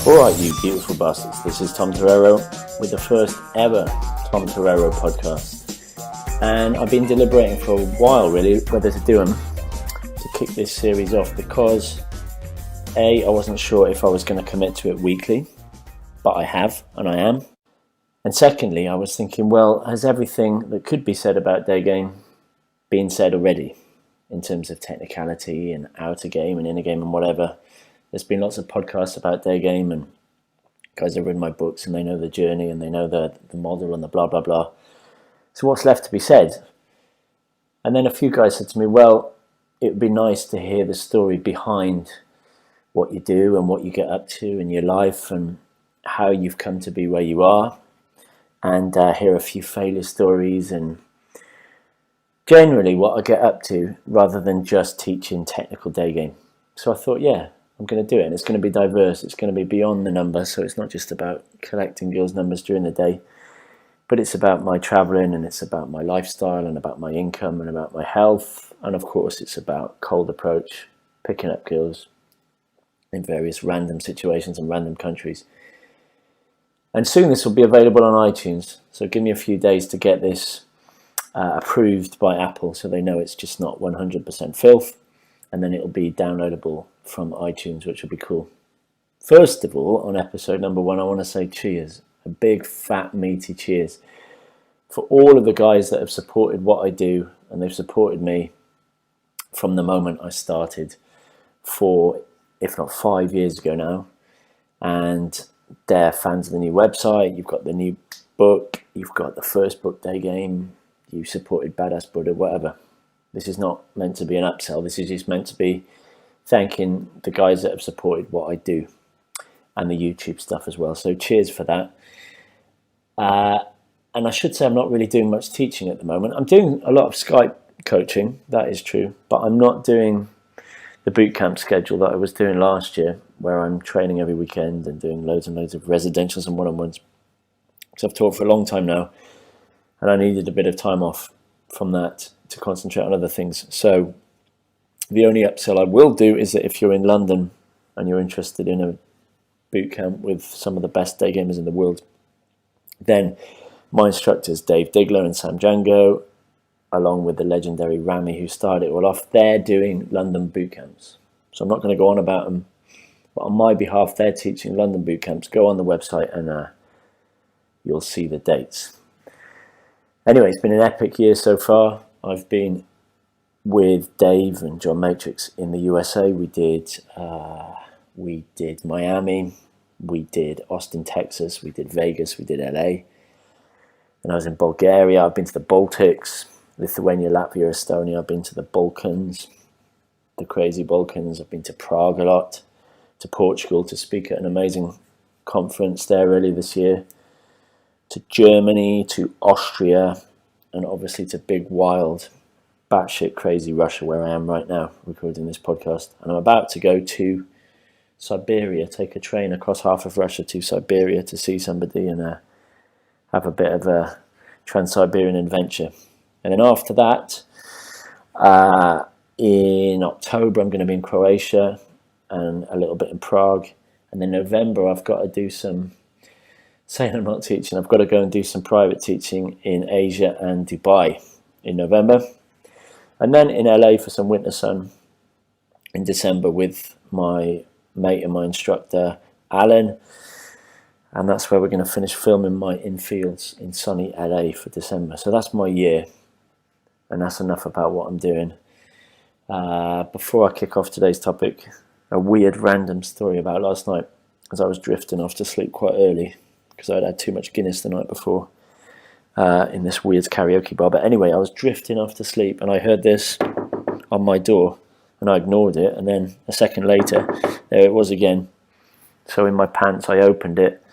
Alright, you beautiful bastards, this is Tom Torero with the first ever Tom Torero podcast. And I've been deliberating for a while really whether to do them, to kick this series off, because A, I wasn't sure if I was going to commit to it weekly, but I have, and I am. And secondly, I was thinking, well, has everything that could be said about day game been said already in terms of technicality and outer game and inner game and whatever? There's been lots of podcasts about day game, and guys have read my books and they know the journey and they know the model and the blah, blah, blah. So what's left to be said? And then a few guys said to me, well, it would be nice to hear the story behind what you do and what you get up to in your life and how you've come to be where you are, and hear a few failure stories and generally what I get up to rather than just teaching technical day game. So I thought, yeah, I'm going to do it, and it's going to be diverse. It's going to be beyond the number, so it's not just about collecting girls' numbers during the day, but it's about my traveling, and it's about my lifestyle, and about my income, and about my health, and of course it's about cold approach, picking up girls in various random situations and random countries. And soon this will be available on iTunes, so give me a few days to get this approved by Apple so they know it's just not 100% filth, and then it'll be downloadable from iTunes, which will be cool. First of all, on episode number 1, I want to say cheers. A big, fat, meaty cheers for all of the guys that have supported what I do, and they've supported me from the moment I started 4, if not 5 years ago now. And they're fans of the new website. You've got the new book. You've got the first book, Day Game. You supported Badass Buddha, whatever. This is not meant to be an upsell. This is just meant to be thanking the guys that have supported what I do and the YouTube stuff as well. So cheers for that. And I should say I'm not really doing much teaching at the moment. I'm doing a lot of Skype coaching, that is true, but I'm not doing the bootcamp schedule that I was doing last year, where I'm training every weekend and doing loads and loads of residentials and one-on-ones. So I've taught for a long time now, and I needed a bit of time off from that to concentrate on other things. So the only upsell I will do is that if you're in London and you're interested in a boot camp with some of the best day gamers in the world, then my instructors, Dave Digler and Sam Django, along with the legendary Rami who started it all off, they're doing London boot camps. So I'm not going to go on about them, but on my behalf, they're teaching London boot camps. Go on the website and you'll see the dates. Anyway, it's been an epic year so far. I've been with Dave and John Matrix in the USA. We did Miami, we did Austin, Texas, we did Vegas, we did LA, and I was in Bulgaria. I've been to the Baltics, Lithuania, Latvia, Estonia. I've been to the Balkans, the crazy Balkans. I've been to Prague a lot, to Portugal to speak at an amazing conference there earlier this year, to Germany, to Austria, and obviously to big, wild, batshit crazy Russia, where I am right now recording this podcast. And I'm about to go to Siberia, take a train across half of Russia to Siberia to see somebody and have a bit of a Trans-Siberian adventure. And then after that, in October, I'm going to be in Croatia and a little bit in Prague. And then November, I've got to do some, saying I'm not teaching, I've got to go and do some private teaching in Asia and Dubai in November. And then in LA for some winter sun in December with my mate and my instructor, Alan. And that's where we're going to finish filming my infields in sunny LA for December. So that's my year. And that's enough about what I'm doing. Before I kick off today's topic, a weird random story about last night, as I was drifting off to sleep quite early because I'd had too much Guinness the night before in this weird karaoke bar. But anyway, I was drifting off to sleep and I heard this on my door and I ignored it. And then a second later, there it was again. So in my pants, I opened it,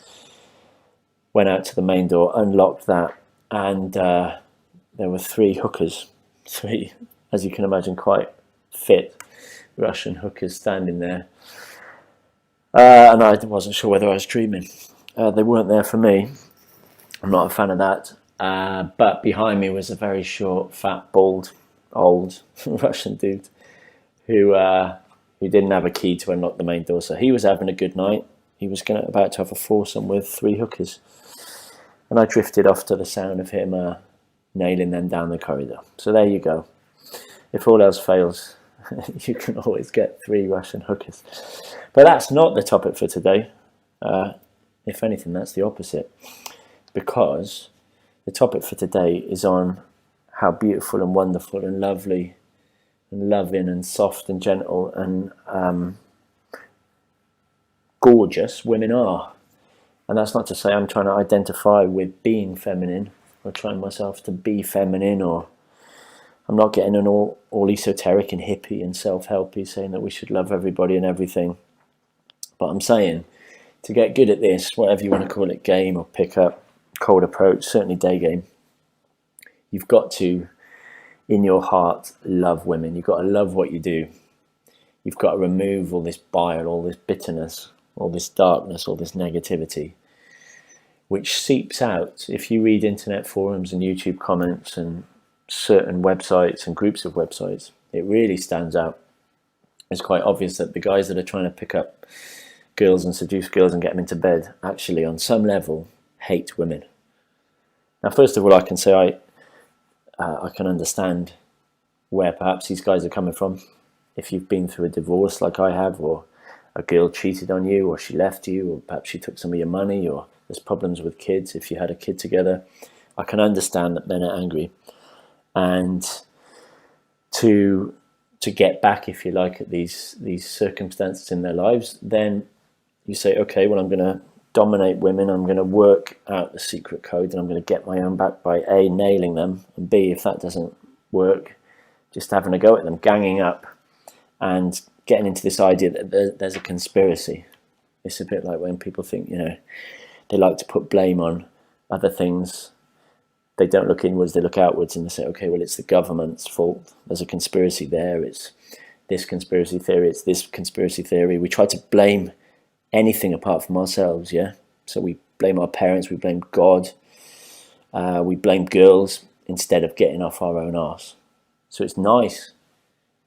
went out to the main door, unlocked that, and there were 3 hookers, 3, as you can imagine, quite fit Russian hookers standing there. And I wasn't sure whether I was dreaming. They weren't there for me. I'm not a fan of that. But behind me was a very short, fat, bald, old Russian dude who didn't have a key to unlock the main door. So he was having a good night. he was about to have a foursome with 3 hookers. And I drifted off to the sound of him nailing them down the corridor. So there you go. If all else fails, you can always get 3 Russian hookers. But that's not the topic for today. If anything, that's the opposite. Because the topic for today is on how beautiful and wonderful and lovely and loving and soft and gentle and gorgeous women are. And that's not to say I'm trying to identify with being feminine or trying myself to be feminine, or I'm not getting an all esoteric and hippie and self-helpy saying that we should love everybody and everything. But I'm saying to get good at this, whatever you want to call it, game or pick up, cold approach, certainly day game, you've got to, in your heart, love women. You've got to love what you do. You've got to remove all this bile, all this bitterness, all this darkness, all this negativity, which seeps out. If you read internet forums and YouTube comments and certain websites and groups of websites, it really stands out. It's quite obvious that the guys that are trying to pick up girls and seduce girls and get them into bed actually on some level hate women. Now, first of all, I can say I can understand where perhaps these guys are coming from. If you've been through a divorce like I have, or a girl cheated on you, or she left you, or perhaps she took some of your money, or there's problems with kids if you had a kid together, I can understand that men are angry. And to get back, if you like, at these circumstances in their lives, then you say, okay, well, I'm going to dominate women, I'm going to work out the secret code, and I'm going to get my own back by A, nailing them, and B, if that doesn't work, just having a go at them, ganging up and getting into this idea that there's a conspiracy. It's a bit like when people think, they like to put blame on other things. They don't look inwards, they look outwards, and they say, okay, well, it's the government's fault. There's a conspiracy there. It's this conspiracy theory. It's this conspiracy theory. We try to blame anything apart from ourselves, yeah? So we blame our parents, we blame God, we blame girls instead of getting off our own arse. So it's nice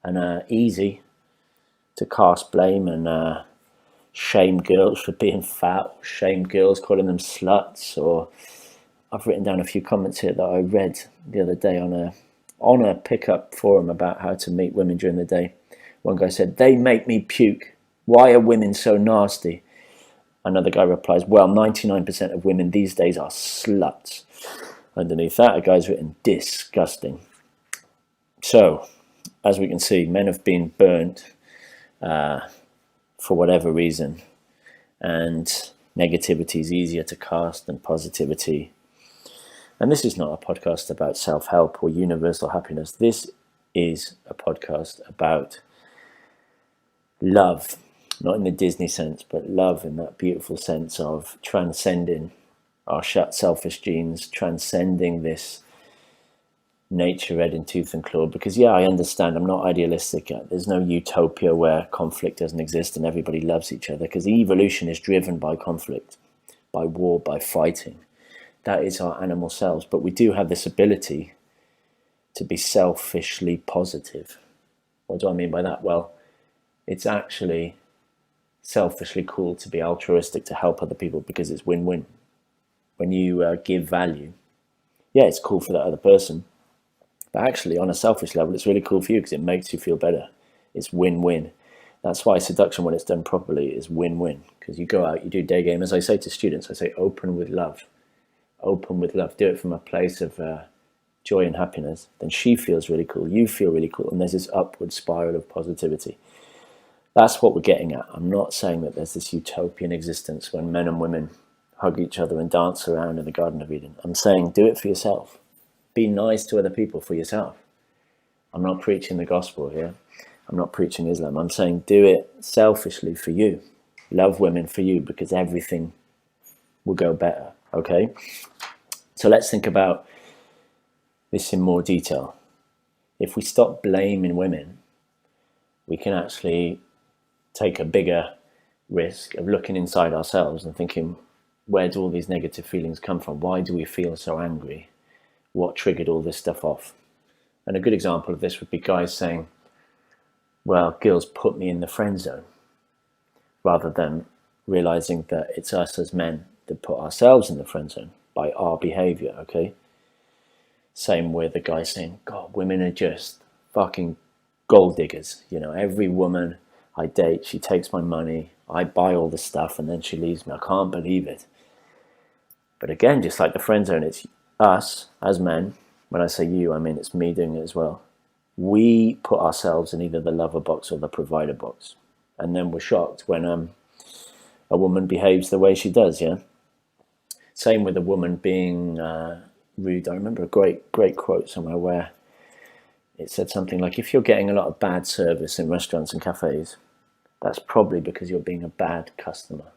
and easy to cast blame and shame girls for being fat, shame girls, calling them sluts, or I've written down a few comments here that I read the other day on a pickup forum about how to meet women during the day. One guy said, "They make me puke. Why are women so nasty?" Another guy replies, "Well, 99% of women these days are sluts." Underneath that, a guy's written, "Disgusting." So, as we can see, men have been burnt for whatever reason, and negativity is easier to cast than positivity. And this is not a podcast about self-help or universal happiness. This is a podcast about love, not in the Disney sense, but love in that beautiful sense of transcending our shut selfish genes, transcending this nature red in tooth and claw. Because I understand, I'm not idealistic. There's no utopia where conflict doesn't exist and everybody loves each other, because evolution is driven by conflict, by war, by fighting. That is our animal selves. But we do have this ability to be selfishly positive. What do I mean by that? Well, it's actually selfishly cool to be altruistic, to help other people, because it's win-win. When you give value, it's cool for that other person, but actually on a selfish level, it's really cool for you because it makes you feel better. It's win-win. That's why seduction, when it's done properly, is win-win, because you go out, you do day game. As I say to students, I say open with love. Open with love. Do it from a place of joy and happiness. Then she feels really cool, you feel really cool, and there's this upward spiral of positivity. That's what we're getting at. I'm not saying that there's this utopian existence when men and women hug each other and dance around in the Garden of Eden. I'm saying do it for yourself. Be nice to other people for yourself. I'm not preaching the gospel here. I'm not preaching Islam. I'm saying do it selfishly for you. Love women for you, because everything will go better, okay? So let's think about this in more detail. If we stop blaming women, we can actually take a bigger risk of looking inside ourselves and thinking, where do all these negative feelings come from? Why do we feel so angry? What triggered all this stuff off? And a good example of this would be guys saying, well, girls put me in the friend zone, rather than realizing that it's us as men that put ourselves in the friend zone by our behavior, okay? Same with the guy saying, God, women are just fucking gold diggers. You know, every woman I date, she takes my money, I buy all the stuff, and then she leaves me. I can't believe it. But again, just like the friend zone, it's us as men. When I say you, I mean it's me doing it as well. We put ourselves in either the lover box or the provider box. And then we're shocked when a woman behaves the way she does, yeah? Same with a woman being rude. I remember a great quote somewhere where it said something like, if you're getting a lot of bad service in restaurants and cafes, that's probably because you're being a bad customer.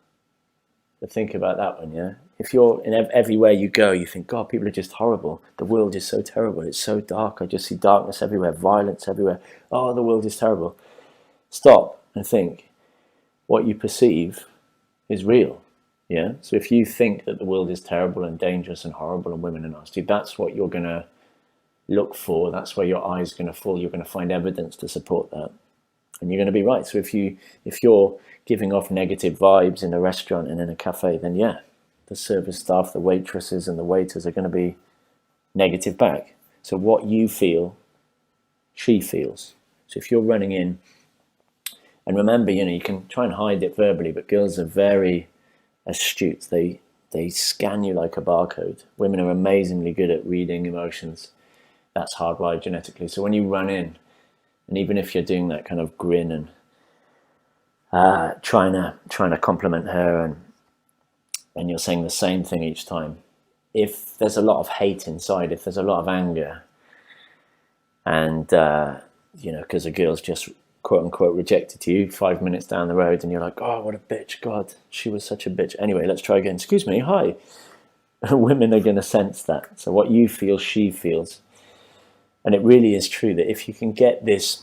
But think about that one, yeah? If you're in everywhere you go, you think, God, people are just horrible. The world is so terrible. It's so dark. I just see darkness everywhere, violence everywhere. Oh, the world is terrible. Stop and think. What you perceive is real, yeah? So if you think that the world is terrible and dangerous and horrible and women are nasty, that's what you're going to look for. That's where your eyes are going to fall. You're going to find evidence to support that. And you're going to be right. So if you're giving off negative vibes in a restaurant and in a cafe, then yeah, the service staff, the waitresses and the waiters are going to be negative back. So what you feel, she feels. So if you're running in, and remember, you know, you can try and hide it verbally, but girls are very astute. They scan you like a barcode. Women are amazingly good at reading emotions. That's hardwired genetically. So when you run in, and even if you're doing that kind of grin and trying to compliment her, and you're saying the same thing each time, if there's a lot of hate inside, if there's a lot of anger, and you know, because a girl's just quote unquote rejected you 5 minutes down the road, and you're like, oh, what a bitch, God, she was such a bitch. Anyway, let's try again. Excuse me, hi. Women are going to sense that. So what you feel, she feels. And it really is true that if you can get this,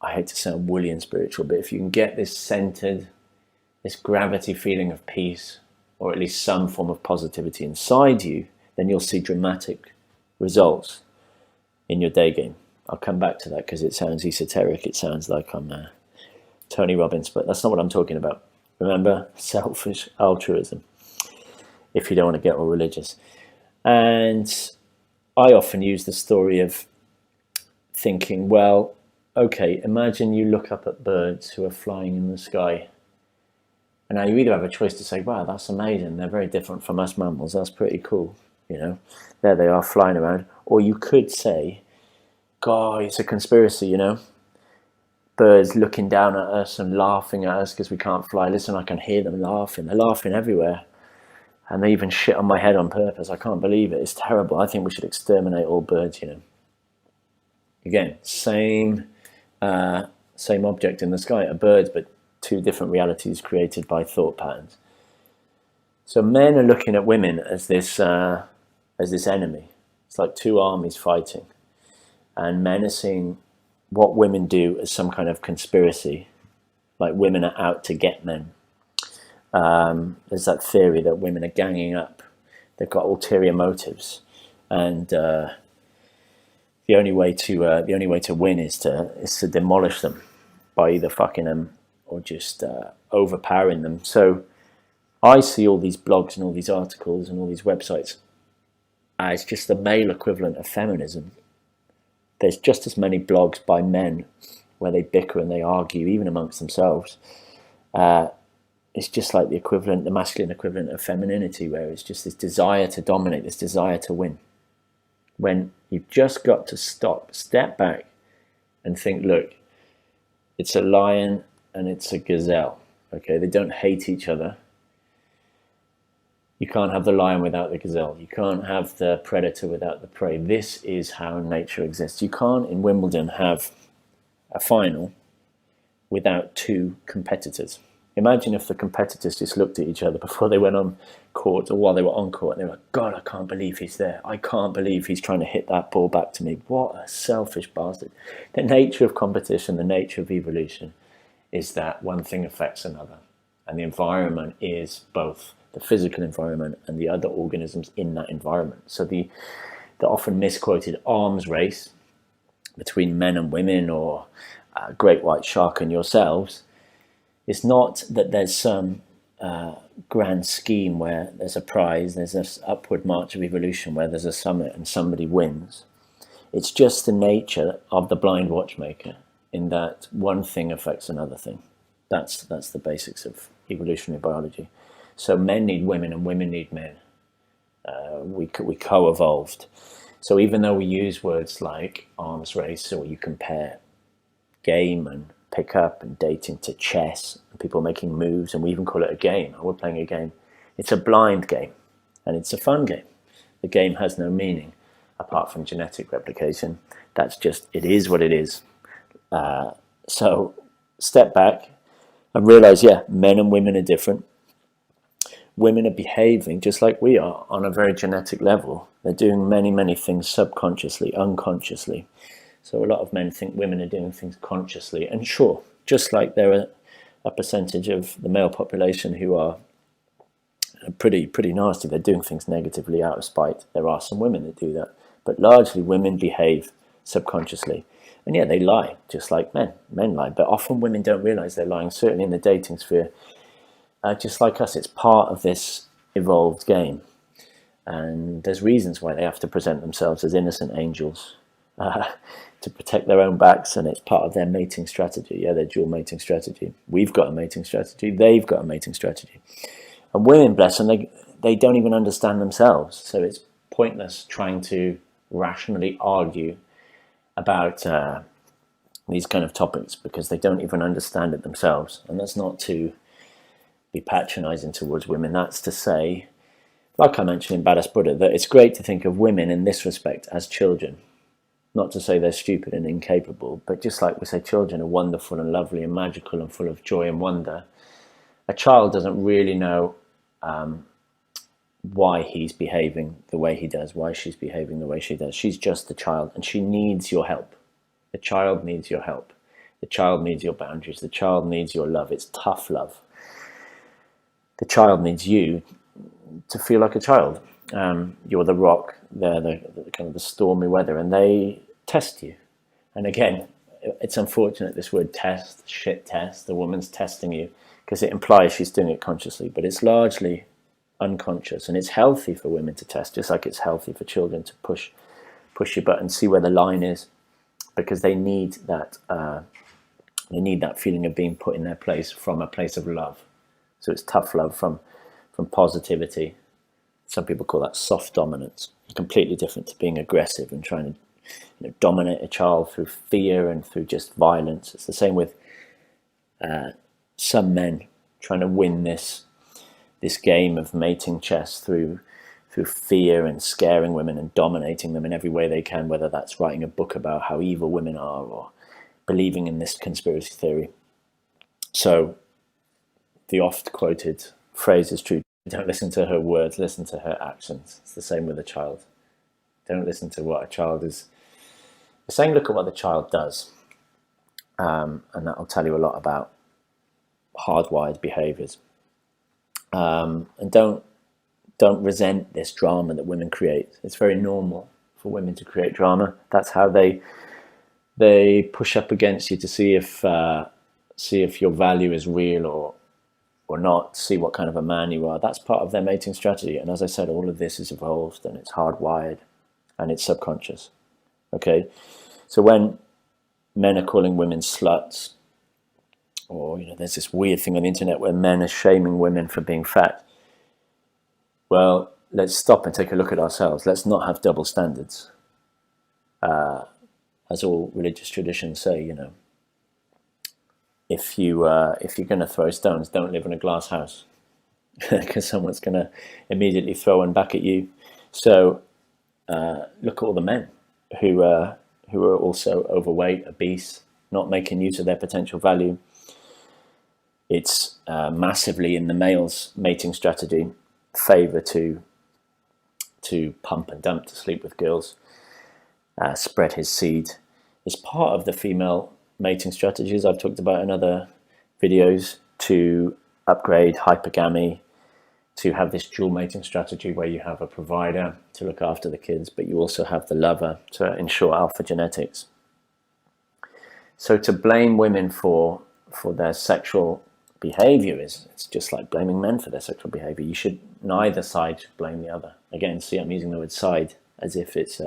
I hate to sound woolly and spiritual, but if you can get this centered, this gravity feeling of peace, or at least some form of positivity inside you, then you'll see dramatic results in your day game. I'll come back to that because it sounds esoteric. It sounds like I'm Tony Robbins, but that's not what I'm talking about. Remember, selfish altruism, if you don't want to get all religious. And I often use the story of thinking, well, okay, imagine you look up at birds who are flying in the sky. And now you either have a choice to say, wow, that's amazing. They're very different from us mammals. That's pretty cool. You know, there they are flying around. Or you could say, God, it's a conspiracy, you know. Birds looking down at us and laughing at us because we can't fly. Listen, I can hear them laughing. They're laughing everywhere. And they even shit on my head on purpose. I can't believe it. It's terrible. I think we should exterminate all birds, you know. Again, same object in the sky, a bird, but two different realities created by thought patterns. So men are looking at women as this enemy. It's like two armies fighting. And men are seeing what women do as some kind of conspiracy, like women are out to get men. There's that theory that women are ganging up. They've got ulterior motives, and the only way to win is to demolish them by either fucking them or just overpowering them. So I see all these blogs and all these articles and all these websites as just the male equivalent of feminism. There's just as many blogs by men where they bicker and they argue, even amongst themselves. It's just like the masculine equivalent of femininity, where it's just this desire to dominate, this desire to win. When you've just got to step back and think, look, it's a lion and it's a gazelle, okay? They don't hate each other. You can't have the lion without the gazelle. You can't have the predator without the prey. This is how nature exists. You can't, in Wimbledon, have a final without two competitors. Imagine if the competitors just looked at each other before they went on court or while they were on court and they were like, God, I can't believe he's there. I can't believe he's trying to hit that ball back to me. What a selfish bastard. The nature of competition, the nature of evolution is that one thing affects another. And the environment is both the physical environment and the other organisms in that environment. So the often misquoted arms race between men and women, or a great white shark and yourselves, It's not that there's some grand scheme where there's a prize, there's this upward march of evolution where there's a summit and somebody wins. It's just the nature of the blind watchmaker, in that one thing affects another thing. That's the basics of evolutionary biology. So men need women and women need men. We co-evolved. So even though we use words like arms race, or you compare game and pick up and dating to chess, and people making moves, and we even call it a game. We're playing a game. It's a blind game, and it's a fun game. The game has no meaning apart from genetic replication. That's just, it is what it is. So step back and realize, yeah, men and women are different. Women are behaving just like we are on a very genetic level. They're doing many, many things subconsciously, unconsciously. So a lot of men think women are doing things consciously. And sure, just like there are a percentage of the male population who are pretty nasty, they're doing things negatively out of spite. There are some women that do that. But largely women behave subconsciously. And yeah, they lie, just like men. Men lie. But often women don't realize they're lying, certainly in the dating sphere. Just like us, it's part of this evolved game. And there's reasons why they have to present themselves as innocent angels to protect their own backs, and it's part of their mating strategy. Yeah, their dual mating strategy. We've got a mating strategy, they've got a mating strategy. And women, bless them, they don't even understand themselves. So it's pointless trying to rationally argue about these kind of topics, because they don't even understand it themselves. And that's not to be patronizing towards women. That's to say, like I mentioned in Badass Buddha, that it's great to think of women in this respect as children. Not to say they're stupid and incapable, but just like we say children are wonderful and lovely and magical and full of joy and wonder, a child doesn't really know why he's behaving the way he does, why she's behaving the way she does. She's just a child, and she needs your help. The child needs your help. The child needs your boundaries. The child needs your love. It's tough love. The child needs you to feel like a child. You're the rock, they're the kind of the stormy weather, and they test you. And again, it's unfortunate, this word test, shit test, the woman's testing you, because it implies she's doing it consciously, but it's largely unconscious. And it's healthy for women to test, just like it's healthy for children to push your button, see where the line is, because they need that feeling of being put in their place from a place of love. So it's tough love from positivity. Some people call that soft dominance. Completely different to being aggressive and trying to dominate a child through fear and through just violence. It's the same with some men trying to win this game of mating chess through fear and scaring women and dominating them in every way they can, whether that's writing a book about how evil women are or believing in this conspiracy theory. So the oft quoted phrase is true: don't listen to her words, listen to her actions. It's the same with a child. Don't listen to what a child is saying, look at what the child does. And that'll tell you a lot about hardwired behaviors. And don't resent this drama that women create. It's very normal for women to create drama. That's how they push up against you to see if your value is real or not, see what kind of a man you are. That's part of their mating strategy. And as I said, all of this is evolved and it's hardwired and it's subconscious. Okay, so when men are calling women sluts, or there's this weird thing on the internet where men are shaming women for being fat. Well, let's stop and take a look at ourselves. Let's not have double standards. As all religious traditions say, if you're going to throw stones, don't live in a glass house, because someone's going to immediately throw one back at you. So look at all the men who are also overweight, obese, not making use of their potential value. It's massively in the male's mating strategy favor to pump and dump, to sleep with girls, spread his seed. It's part of the female mating strategies I've talked about in other videos, to upgrade hypergamy, to have this dual mating strategy where you have a provider to look after the kids, but you also have the lover to ensure alpha genetics. So to blame women for their sexual behavior is, it's just like blaming men for their sexual behavior. Neither side should blame the other. Again, see, I'm using the word side as if it's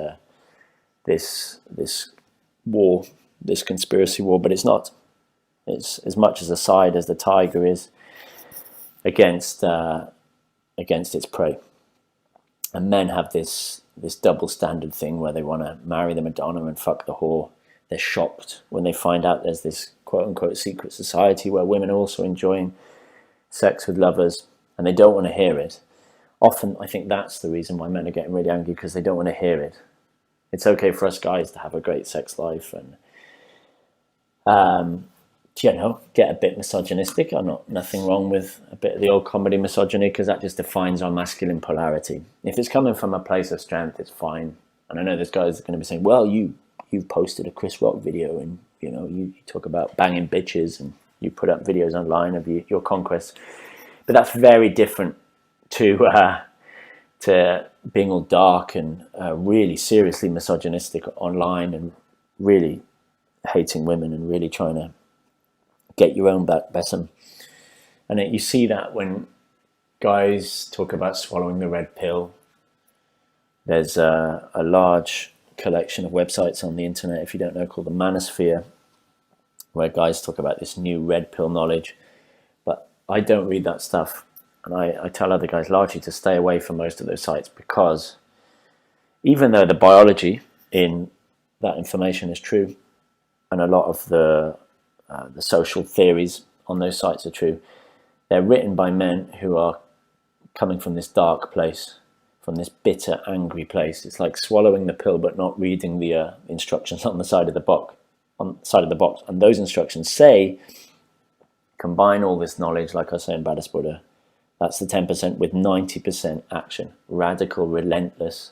this war, this conspiracy war, but it's not. It's as much as a side as the tiger is against its prey. And men have this double standard thing where they want to marry the Madonna and fuck the whore. They're shocked when they find out there's this quote unquote secret society where women are also enjoying sex with lovers, and they don't want to hear it. Often I think that's the reason why men are getting really angry, because they don't want to hear it. It's okay for us guys to have a great sex life and get a bit misogynistic. Nothing wrong with a bit of the old comedy misogyny, because that just defines our masculine polarity. If it's coming from a place of strength, it's fine. And I know there's guys that are going to be saying, well, you've posted a Chris Rock video and you talk about banging bitches and you put up videos online of your conquests, but that's very different to being all dark and really seriously misogynistic online and really hating women and really trying to get your own back, besom. And you see that when guys talk about swallowing the red pill. There's a large collection of websites on the internet, if you don't know, called the Manosphere, where guys talk about this new red pill knowledge. But I don't read that stuff. And I tell other guys largely to stay away from most of those sites, because even though the biology in that information is true, and a lot of the social theories on those sites are true, they're written by men who are coming from this dark place, from this bitter, angry place. It's like swallowing the pill but not reading the instructions on the side of the box. And those instructions say, combine all this knowledge, like I say in Badass Buddha, that's the 10%, with 90% action, radical, relentless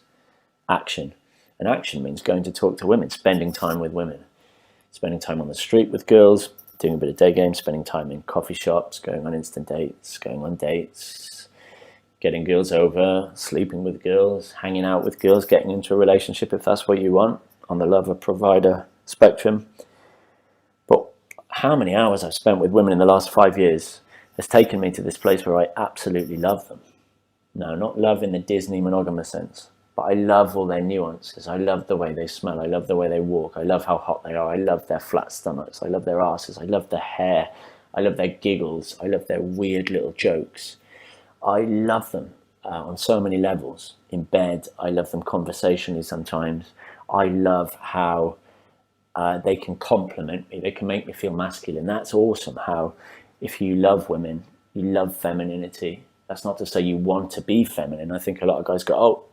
action. And action means going to talk to women, spending time with women, spending time on the street with girls, doing a bit of day games, spending time in coffee shops, going on instant dates, going on dates, getting girls over, sleeping with girls, hanging out with girls, getting into a relationship if that's what you want, on the lover provider spectrum. But how many hours I've spent with women in the last 5 years has taken me to this place where I absolutely love them. No, not love in the Disney monogamous sense, but I love all their nuances. I love the way they smell. I love the way they walk. I love how hot they are. I love their flat stomachs. I love their asses. I love their hair. I love their giggles. I love their weird little jokes. I love them on so many levels. In bed, I love them conversationally sometimes. I love how they can compliment me. They can make me feel masculine. That's awesome. How if you love women, you love femininity. That's not to say you want to be feminine. I think a lot of guys go,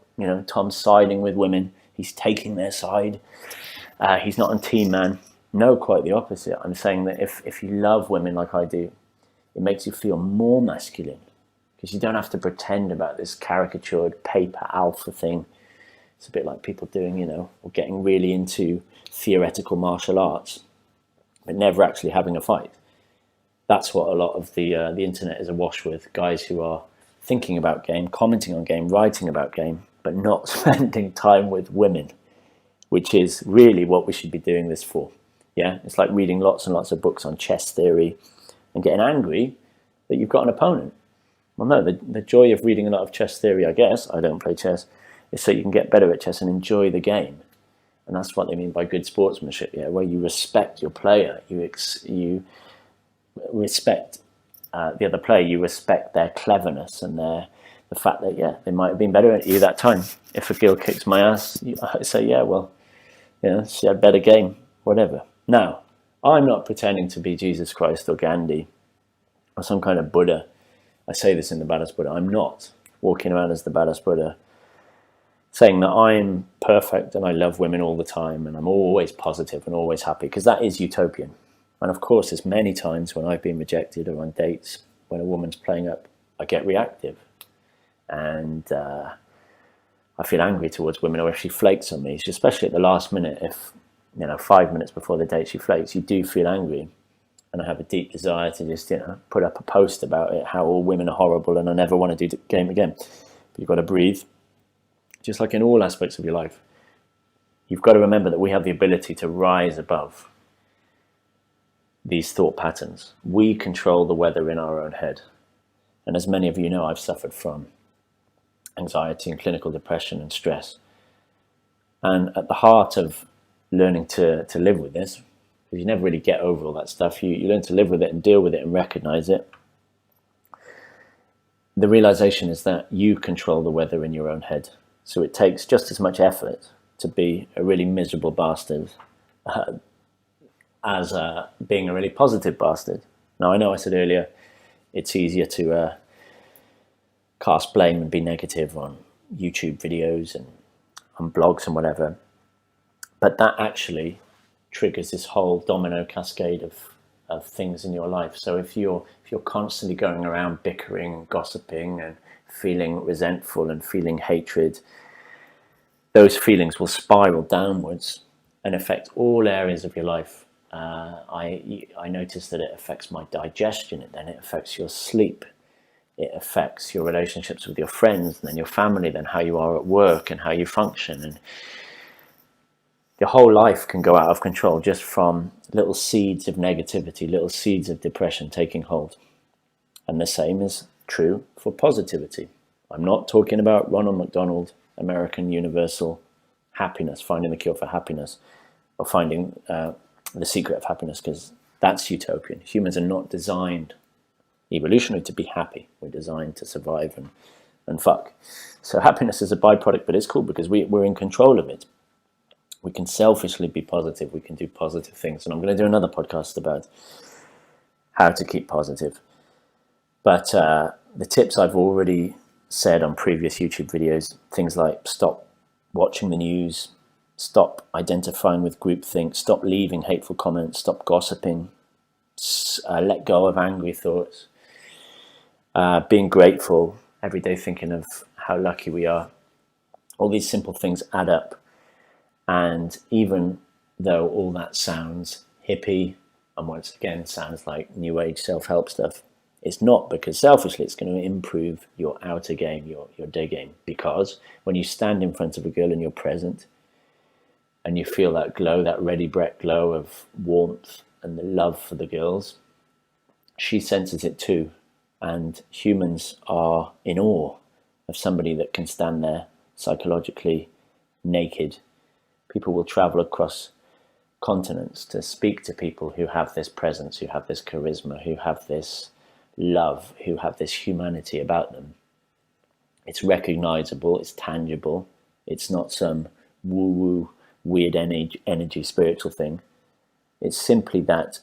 Tom's siding with women. He's taking their side. He's not on team man. No, quite the opposite. I'm saying that if you love women like I do, it makes you feel more masculine, because you don't have to pretend about this caricatured paper alpha thing. It's a bit like people doing, or getting really into theoretical martial arts, but never actually having a fight. That's what a lot of the internet is awash with. Guys who are thinking about game, commenting on game, writing about game, but not spending time with women, which is really what we should be doing this for. Yeah, it's like reading lots and lots of books on chess theory and getting angry that you've got an opponent. Well, no, the joy of reading a lot of chess theory, I guess, I don't play chess, is so you can get better at chess and enjoy the game. And that's what they mean by good sportsmanship, yeah, where you respect your player, you respect the other player, you respect their cleverness and the fact that, yeah, they might have been better at you that time. If a girl kicks my ass, I say, yeah, well, she had a better game, whatever. Now, I'm not pretending to be Jesus Christ or Gandhi or some kind of Buddha. I say this in the Badass Buddha. I'm not walking around as the Badass Buddha saying that I'm perfect and I love women all the time and I'm always positive and always happy, because that is utopian. And of course, there's many times when I've been rejected or on dates, when a woman's playing up, I get reactive. And I feel angry towards women, or if she flakes on me, especially at the last minute, if 5 minutes before the date she flakes, you do feel angry. And I have a deep desire to just put up a post about it, how all women are horrible and I never want to do the game again. But you've got to breathe. Just like in all aspects of your life, you've got to remember that we have the ability to rise above these thought patterns. We control the weather in our own head. And as many of you know, I've suffered from anxiety and clinical depression and stress. And at the heart of learning to live with this, because you never really get over all that stuff, you learn to live with it and deal with it and recognize it. The realization is that you control the weather in your own head. So it takes just as much effort to be a really miserable bastard as being a really positive bastard. Now, I know I said earlier, it's easier to cast blame and be negative on YouTube videos and on blogs and whatever. But that actually triggers this whole domino cascade of things in your life. So if you're constantly going around bickering, gossiping, and feeling resentful and feeling hatred, those feelings will spiral downwards and affect all areas of your life. I noticed that it affects my digestion, and then it affects your sleep. It affects your relationships with your friends, and then your family, then how you are at work and how you function. And your whole life can go out of control just from little seeds of negativity, little seeds of depression taking hold. And the same is true for positivity. I'm not talking about Ronald McDonald, American Universal happiness, finding the cure for happiness, or finding the secret of happiness, because that's utopian. Humans are not designed evolutionarily to be happy. We're designed to survive and fuck. So happiness is a byproduct, but it's cool because we're in control of it. We can selfishly be positive. We can do positive things. And I'm going to do another podcast about how to keep positive. But the tips I've already said on previous YouTube videos, things like stop watching the news, stop identifying with groupthink, stop leaving hateful comments, stop gossiping, let go of angry thoughts, being grateful every day, thinking of how lucky we are. All these simple things add up. And even though all that sounds hippie and once again sounds like new age self-help stuff, it's not, because selfishly it's going to improve your outer game, your day game. Because when you stand in front of a girl and you're present and you feel that glow, that ready Brett glow of warmth and the love for the girls, she senses it too. And humans are in awe of somebody that can stand there psychologically naked. People will travel across continents to speak to people who have this presence, who have this charisma, who have this love, who have this humanity about them. It's recognizable, it's tangible. It's not some woo-woo, weird energy spiritual thing. It's simply that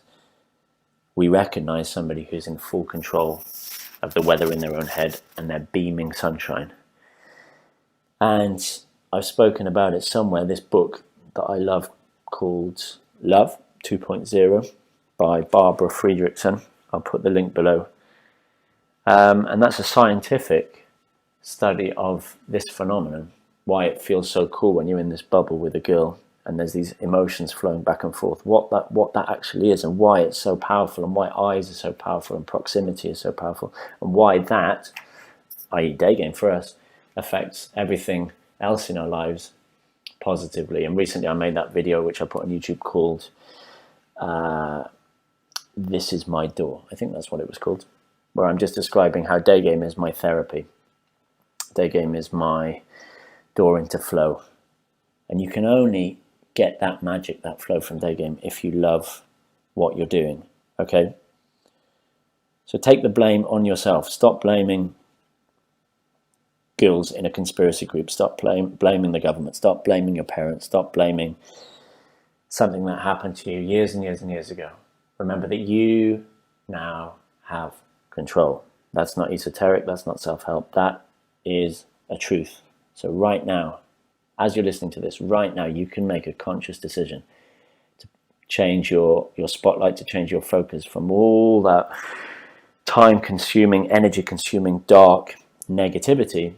we recognize somebody who's in full control of the weather in their own head and they're beaming sunshine. And I've spoken about it somewhere, this book that I love called Love 2.0 by Barbara Fredrickson. I'll put the link below. And that's a scientific study of this phenomenon, why it feels so cool when you're in this bubble with a girl and there's these emotions flowing back and forth, what that actually is and why it's so powerful, and why eyes are so powerful and proximity is so powerful, and why that, i.e. day game for us, affects everything else in our lives positively. And recently I made that video which I put on YouTube called This Is My Door. I think that's what it was called, where I'm just describing how day game is my therapy. Day game is my door into flow. And you can only get that magic, that flow from day game if you love what you're doing, okay? So take the blame on yourself. Stop blaming girls in a conspiracy group. Stop blaming the government. Stop blaming your parents. Stop blaming something that happened to you years and years and years ago. Remember that you now have control. That's not esoteric. That's not self-help. That is a truth. So right now, as you're listening to this, right now, you can make a conscious decision to change your spotlight, to change your focus from all that time-consuming, energy-consuming, dark negativity.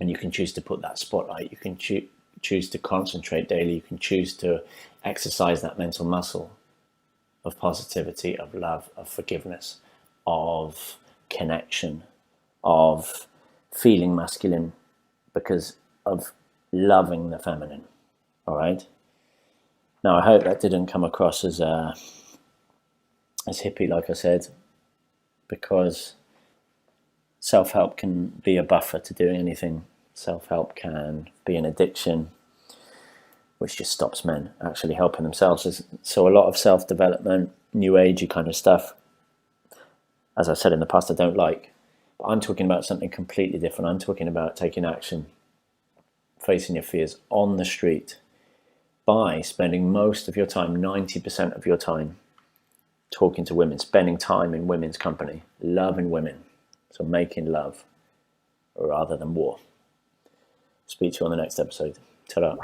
And you can choose to put that spotlight. You can choose to concentrate daily. You can choose to exercise that mental muscle of positivity, of love, of forgiveness, of connection, of feeling masculine, because of loving the feminine. All right. Now, I hope that didn't come across as as hippie, like I said, because self-help can be a buffer to doing anything. Self-help can be an addiction, which just stops men actually helping themselves. So a lot of self-development, new agey kind of stuff, as I said in the past, I don't like. But I'm talking about something completely different. I'm talking about taking action, facing your fears on the street by spending most of your time, 90% of your time, talking to women, spending time in women's company, loving women. So making love rather than war. Speak to you on the next episode. Ta-da.